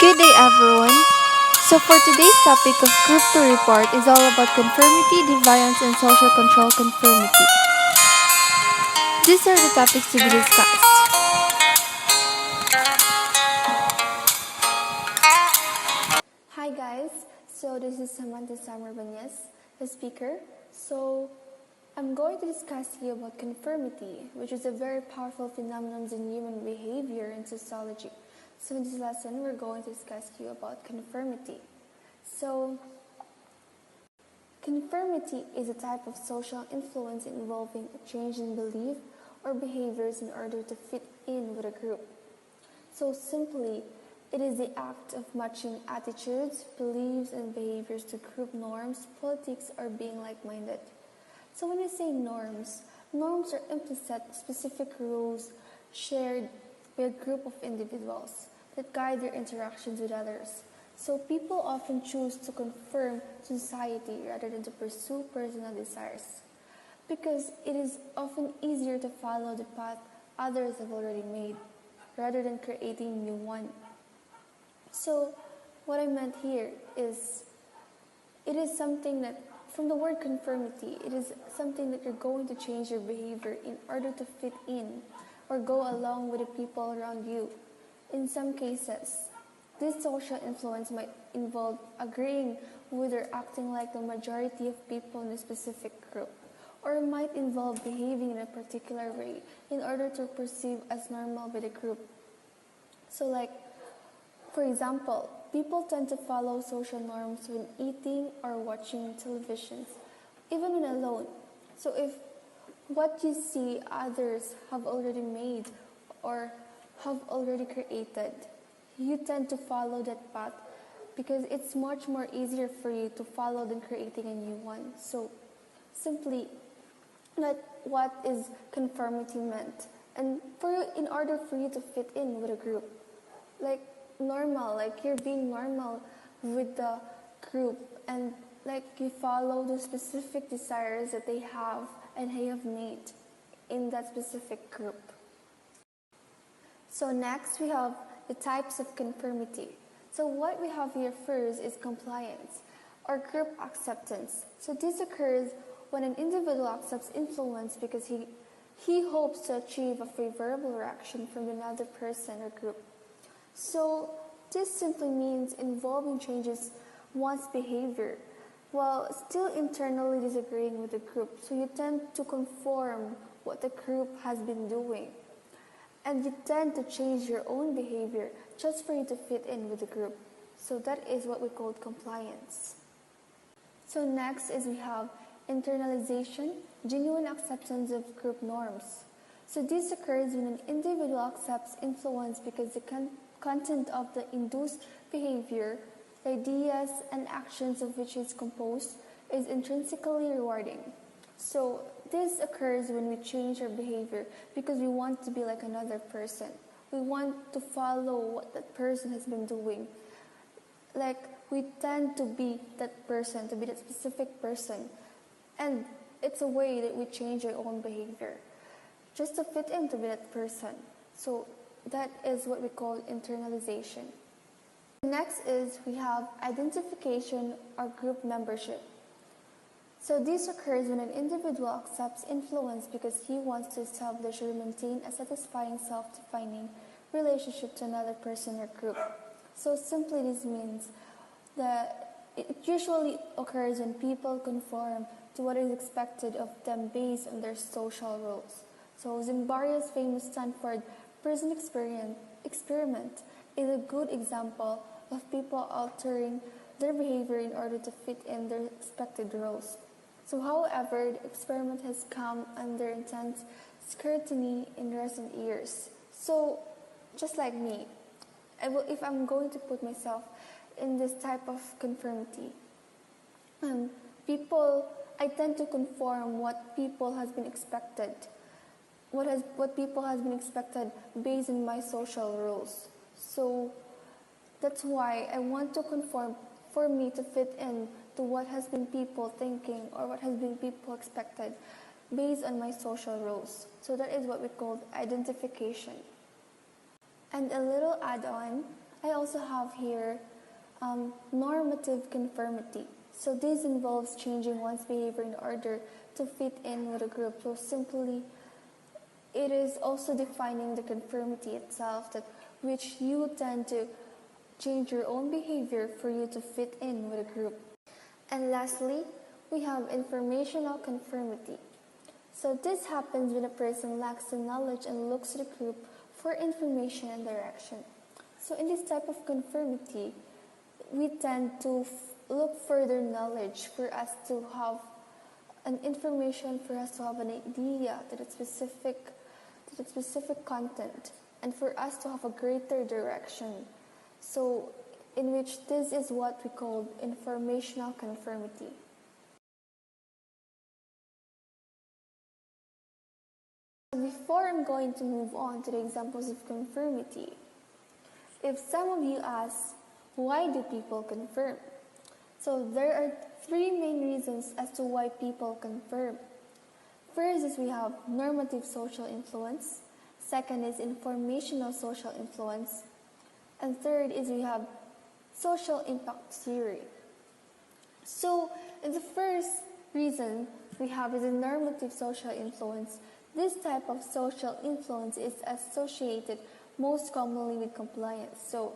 Good day, everyone. So, for today's topic of Group 2 report is all about conformity, deviance, and social control conformity. These are the topics to be discussed. Hi guys, so this is Samantha Samar Banyas, the speaker. So I'm going to discuss here about conformity, which is a very powerful phenomenon in human behavior and sociology. So in this lesson, we're going to discuss here about conformity. So conformity is a type of social influence involving a change in belief or behaviors in order to fit in with a group. So simply, it is the act of matching attitudes, beliefs, and behaviors to group norms, politics, or being like-minded. So when we say norms, norms are implicit, specific rules shared by a group of individuals that guide their interactions with others. So people often choose to conform to society rather than to pursue personal desires, because it is often easier to follow the path others have already made rather than creating a new one. So what I meant here is it is something that from the word conformity, it is something that you're going to change your behavior in order to fit in or go along with the people around you. In some cases, this social influence might involve agreeing with or acting like the majority of people in a specific group, or it might involve behaving in a particular way in order to perceive as normal by the group. So for example, people tend to follow social norms when eating or watching television, even when alone. So if what you see others have already made or have already created, you tend to follow that path because it's much more easier for you to follow than creating a new one. So simply, that what is conformity meant. And in order for you to fit in with a group, like normal, like you're being normal with the group, and like you follow the specific desires that they have and they have made in that specific group. So next we have the types of conformity. So what we have here first is compliance or group acceptance. So this occurs when an individual accepts influence because he hopes to achieve a favorable reaction from another person or group. So this simply means involving changes one's behavior while still internally disagreeing with the group. So you tend to conform what the group has been doing. And you tend to change your own behavior just for you to fit in with the group. So that is what we call compliance. So next is we have internalization, genuine acceptance of group norms. So this occurs when an individual accepts influence because the content of the induced behavior, the ideas and actions of which is composed, is intrinsically rewarding. So this occurs when we change our behavior because we want to be like another person. We want to follow what that person has been doing. Like we tend to be that person, to be that specific person. And it's a way that we change our own behavior just to fit into that person. So that is what we call internalization. Next is we have identification or group membership. So this occurs when an individual accepts influence because he wants to establish or maintain a satisfying self-defining relationship to another person or group. So simply this means that it usually occurs when people conform to what is expected of them based on their social roles. So Zimbaria's famous Stanford Prison experiment is a good example of people altering their behavior in order to fit in their expected roles. So however, the experiment has come under intense scrutiny in recent years. So just like me, if I'm going to put myself in this type of conformity, I tend to conform what people has been expected, what people has been expected based on my social rules. So that's why I want to conform for me to fit in to what has been people thinking or what has been people expected based on my social roles. So that is what we call identification. And a little add-on, I also have here normative conformity. So this involves changing one's behavior in order to fit in with a group. So simply, it is also defining the conformity itself, that which you tend to change your own behavior for you to fit in with a group. And lastly, we have informational conformity. So this happens when a person lacks the knowledge and looks to the group for information and direction. So in this type of conformity, we tend to look further knowledge for us to have an information, for us to have an idea to the specific content, and for us to have a greater direction. So in which this is what we call informational conformity. Before I'm going to move on to the examples of conformity, if some of you ask, why do people conform? So there are three main reasons as to why people conform. First is we have normative social influence. Second is informational social influence. And third is we have social impact theory. So in the first reason we have is the normative social influence. This type of social influence is associated most commonly with compliance. So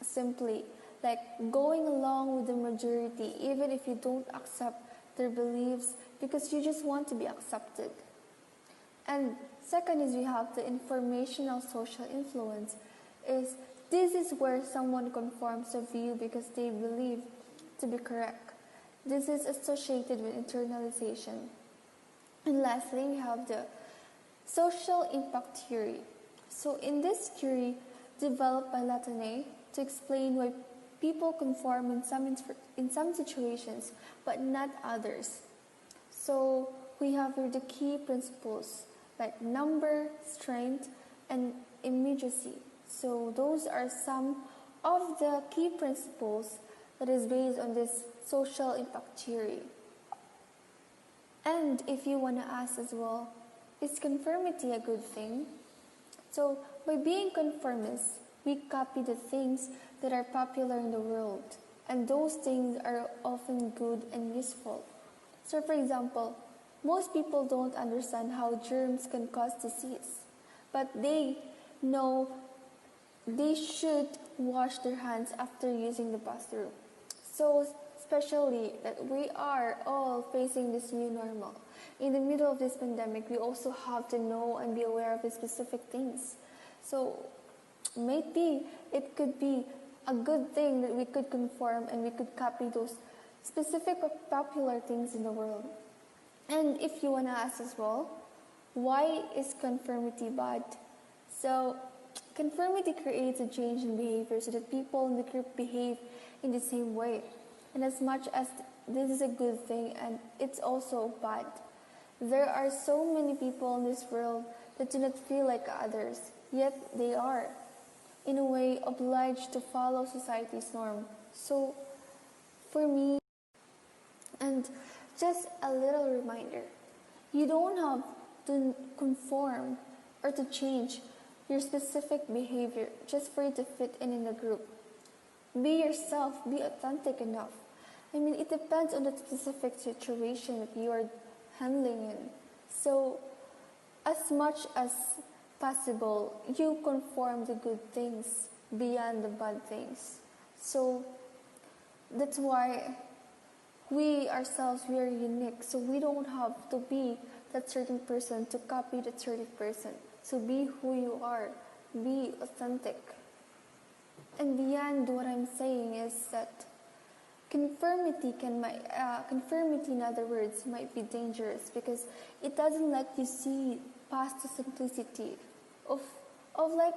simply, like going along with the majority even if you don't accept their beliefs because you just want to be accepted. And second is we have the informational social influence. This is where someone conforms to view because they believe to be correct. This is associated with internalization. And lastly, we have the social impact theory. So in this theory, developed by Latané to explain why people conform in some situations, but not others. So we have here the key principles like number, strength, and immediacy. So those are some of the key principles that is based on this social impact theory. And if you want to ask as well, is conformity a good thing? So by being conformists, we copy the things that are popular in the world, and those things are often good and useful. So for example, most people don't understand how germs can cause disease, but they know they should wash their hands after using the bathroom. So especially that we are all facing this new normal. In the middle of this pandemic, we also have to know and be aware of the specific things. So maybe it could be a good thing that we could conform and we could copy those specific or popular things in the world. And if you want to ask as well, why is conformity bad? So conformity creates a change in behavior so that people in the group behave in the same way. And as much as this is a good thing, and it's also bad, there are so many people in this world that do not feel like others, yet they are, in a way, obliged to follow society's norm. So for me, and just a little reminder, you don't have to conform or to change your specific behavior just for you to fit in the group. Be yourself, be authentic enough. I mean, it depends on the specific situation that you are handling in. So, as much as possible, you conform the good things beyond the bad things. So, that's why we ourselves, we are unique. So, we don't have to be that certain person to copy that certain person. So, be who you are. Be authentic. And beyond what I'm saying is that conformity in other words, might be dangerous because it doesn't let you see past the simplicity of like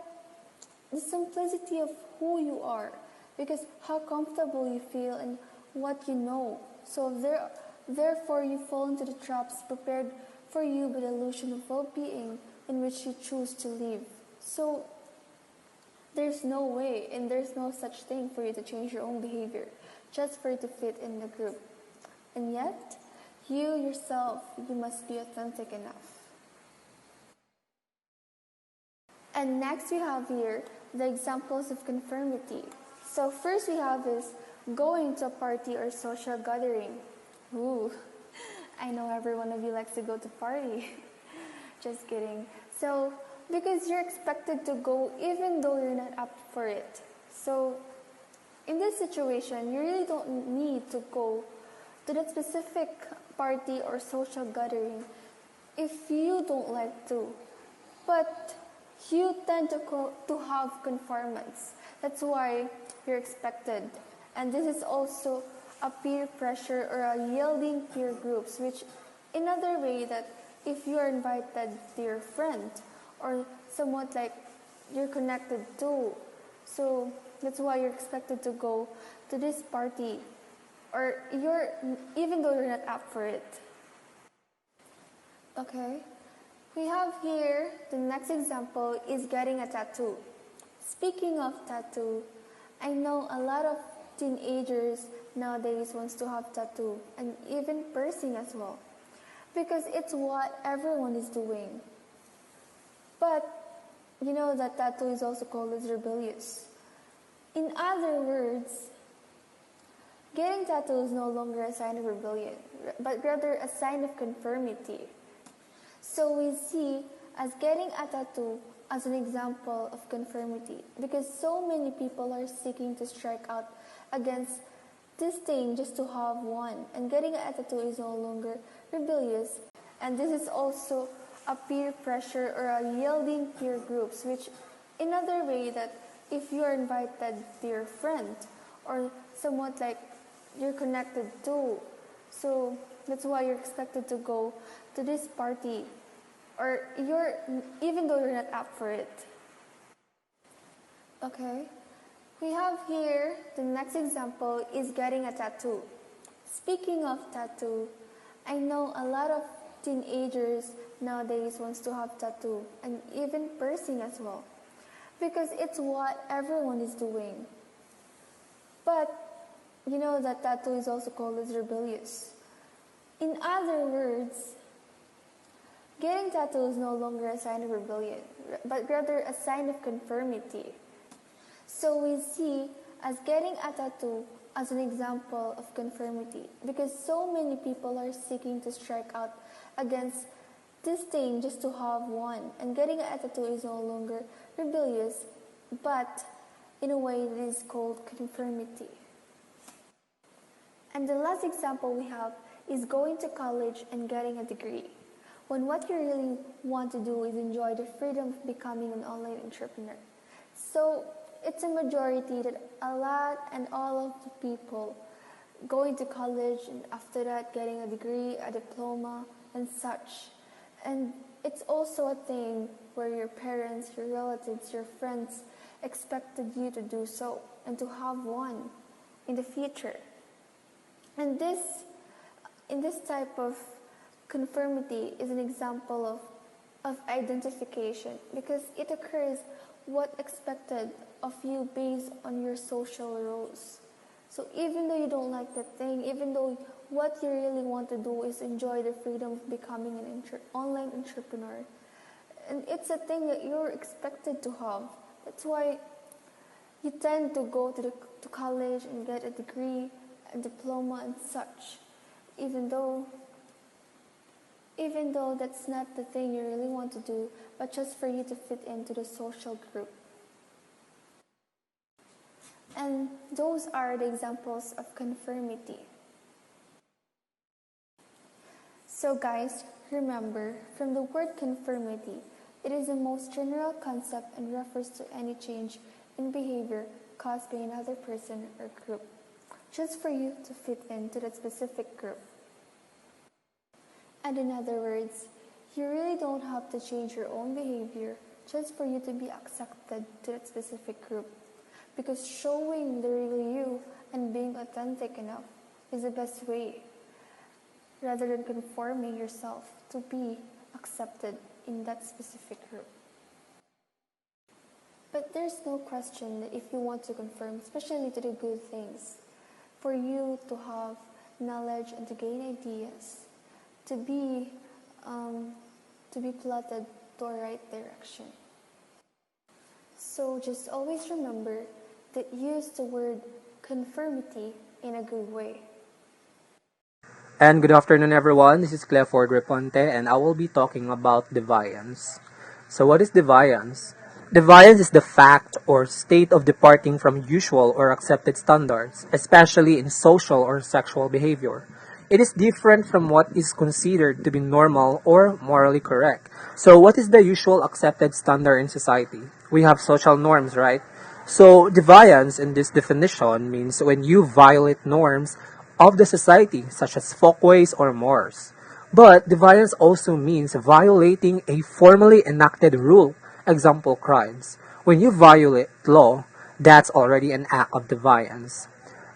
the simplicity of who you are, because how comfortable you feel and what you know. So therefore you fall into the traps prepared for you by the illusion of well-being in which you choose to live. So there's no way and there's no such thing for you to change your own behavior just for you to fit in the group. And yet, you yourself, you must be authentic enough. And next we have here the examples of conformity. So first we have is going to a party or social gathering. Ooh, I know every one of you likes to go to party. Just kidding. So because you're expected to go even though you're not up for it. So in this situation, you really don't need to go to that specific party or social gathering if you don't like to. But you tend to have conformance. That's why you're expected. And this is also a peer pressure or a yielding peer groups, which another way that if you are invited to your friend or somewhat like you're connected to, so that's why you're expected to go to this party or you're even though you're not up for it. Okay, we have here the next example is getting a tattoo. Speaking of tattoo, I know a lot of teenagers nowadays wants to have tattoo and even piercing as well because it's what everyone is doing. But you know that tattoo is also called as rebellious. In other words, getting tattoo is no longer a sign of rebellion, but rather a sign of conformity. So we see as getting a tattoo as an example of conformity because so many people are seeking to strike out against this thing just to have one. And getting a tattoo is no longer rebellious. And this is also a peer pressure or a yielding peer groups, which another way that if you are invited to your friend or somewhat like you're connected to, so that's why you're expected to go to this party or you're even though you're not up for it. Okay, we have here the next example is getting a tattoo. Speaking of tattoo, I know a lot of teenagers nowadays wants to have tattoo and even piercing as well because it's what everyone is doing. But you know that tattoo is also called as rebellious. In other words, getting tattoo is no longer a sign of rebellion, but rather a sign of conformity. So we see as getting a tattoo as an example of conformity because so many people are seeking to strike out against this thing just to have one. And getting a tattoo is no longer rebellious, but in a way it is called conformity. And the last example we have is going to college and getting a degree, when what you really want to do is enjoy the freedom of becoming an online entrepreneur. So it's a majority that a lot and all of the people going to college and after that getting a degree, a diploma and such. And it's also a thing where your parents, your relatives, your friends expected you to do so and to have one in the future. And in this type of conformity is an example of identification because it occurs what expected of you based on your social roles. So even though you don't like that thing, even though what you really want to do is enjoy the freedom of becoming an online entrepreneur, and it's a thing that you're expected to have. That's why you tend to go to college and get a degree, a diploma and such, even though that's not the thing you really want to do, but just for you to fit into the social group. And those are the examples of conformity. So guys, remember, from the word conformity, it is the most general concept and refers to any change in behavior caused by another person or group, just for you to fit into that specific group. And in other words, you really don't have to change your own behavior just for you to be accepted to that specific group. Because showing the real you and being authentic enough is the best way, rather than conforming yourself to be accepted in that specific group. But there's no question that if you want to conform, especially to the good things, for you to have knowledge and to gain ideas, to be plotted to a right direction. So just always remember that use the word conformity in a good way. And good afternoon, everyone. This is Cleford Reponte, and I will be talking about deviance. So, what is deviance? Deviance is the fact or state of departing from usual or accepted standards, especially in social or sexual behavior. It is different from what is considered to be normal or morally correct. So, what is the usual accepted standard in society? We have social norms, right? So, deviance in this definition means when you violate norms of the society, such as folkways or mores. But defiance also means violating a formally enacted rule, example crimes. When you violate law, that's already an act of defiance.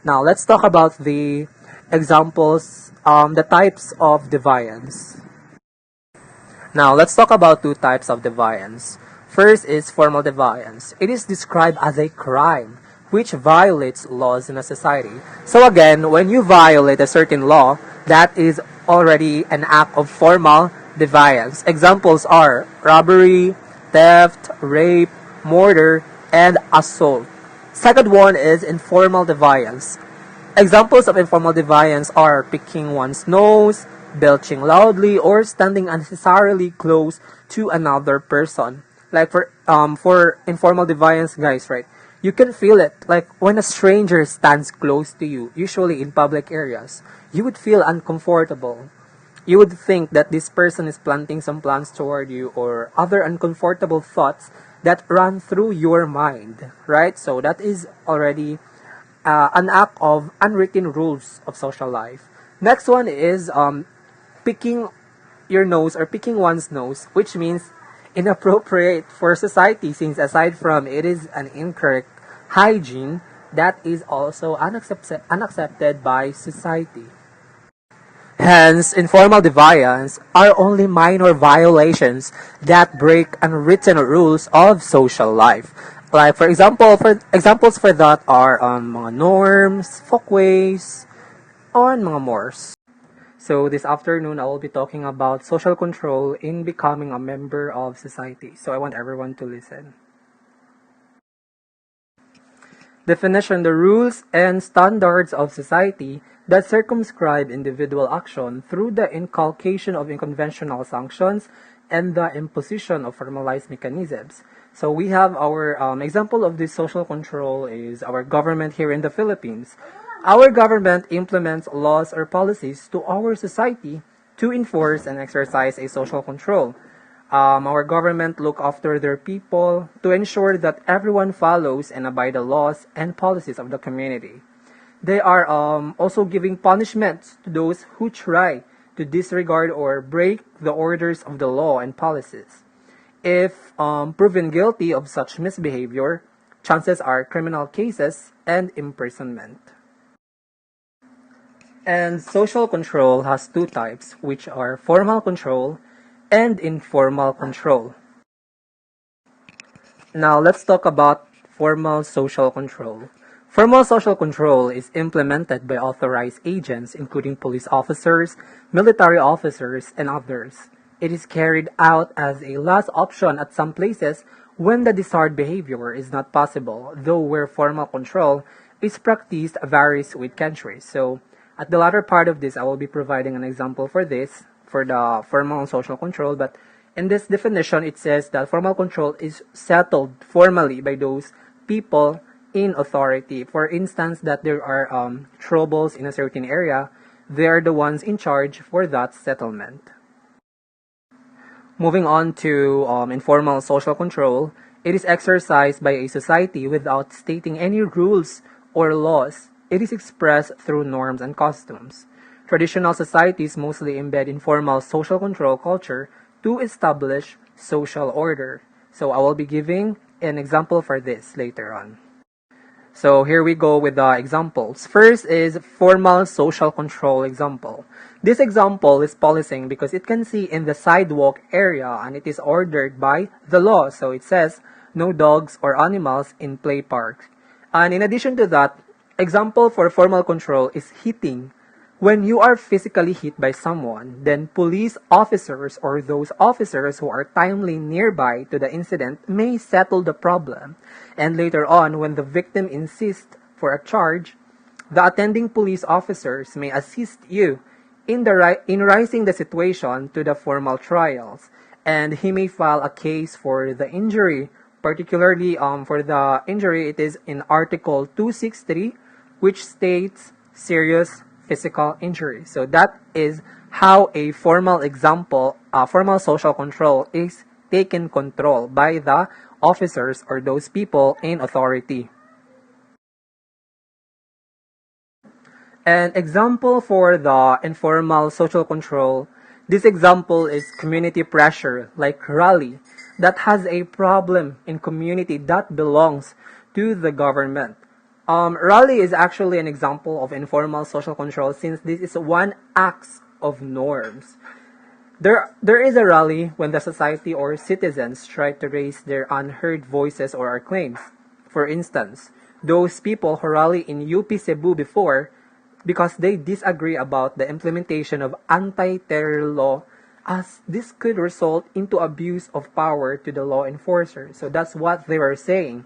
Now let's talk about the examples, the types of defiance. Now, let's talk about two types of defiance. First is formal defiance. It is described as a crime which violates laws in a society. So again, when you violate a certain law, that is already an act of formal defiance. Examples are robbery, theft, rape, murder, and assault. Second one is informal defiance. Examples of informal defiance are picking one's nose, belching loudly, or standing unnecessarily close to another person. Like for informal defiance, guys, right? You can feel it. Like when a stranger stands close to you, usually in public areas, you would feel uncomfortable. You would think that this person is planting some plans toward you or other uncomfortable thoughts that run through your mind, right? So that is already an act of unwritten rules of social life. Next one is picking your nose or picking one's nose, which means inappropriate for society since aside from it is an incorrect hygiene, that is also unaccepted by society. Hence, informal defiance are only minor violations that break unwritten rules of social life. Like for example, for examples for that are mga norms, folkways, or mga mores. So this afternoon, I will be talking about social control in becoming a member of society. So I want everyone to listen. Definition: the rules and standards of society that circumscribe individual action through the inculcation of unconventional sanctions and the imposition of formalized mechanisms. So we have our example of this social control is our government here in the Philippines. Our government implements laws or policies to our society to enforce and exercise a social control. Our government look after their people to ensure that everyone follows and abide the laws and policies of the community. They are also giving punishments to those who try to disregard or break the orders of the law and policies. If proven guilty of such misbehavior, chances are criminal cases and imprisonment. And social control has two types, which are formal control and informal control. Now let's talk about formal social control. Formal social control is implemented by authorized agents, including police officers, military officers, and others. It is carried out as a last option at some places when the desired behavior is not possible, though where formal control is practiced varies with countries. So, at the latter part of this, I will be providing an example for this, for the formal social control, but in this definition, it says that formal control is settled formally by those people in authority. For instance, that there are troubles in a certain area, they are the ones in charge for that settlement. Moving on to informal social control, it is exercised by a society without stating any rules or laws. It is expressed through norms and customs. Traditional societies mostly embed informal social control culture to establish social order. So I will be giving an example for this later on. So here we go with the examples. First is formal social control example. This example is policing because it can see in the sidewalk area and it is ordered by the law. So it says no dogs or animals in play parks. And in addition to that, example for formal control is hitting When you are physically hit by someone, then police officers or those officers who are timely nearby to the incident may settle the problem. And later on, when the victim insists for a charge, the attending police officers may assist you in rising the situation to the formal trials. And he may file a case for the injury. Particularly for the injury, it is in Article 263, which states serious physical injury. So that is how a formal social control is taken control by the officers or those people in authority. An example for the informal social control, this example is community pressure, like Raleigh, that has a problem in community that belongs to the government. Raleigh is actually an example of informal social control since this is one act of norms. There is a rally when the society or citizens try to raise their unheard voices or our claims. For instance, those people who rally in UP Cebu before because they disagree about the implementation of anti-terror law as this could result into abuse of power to the law enforcer. So that's what they were saying.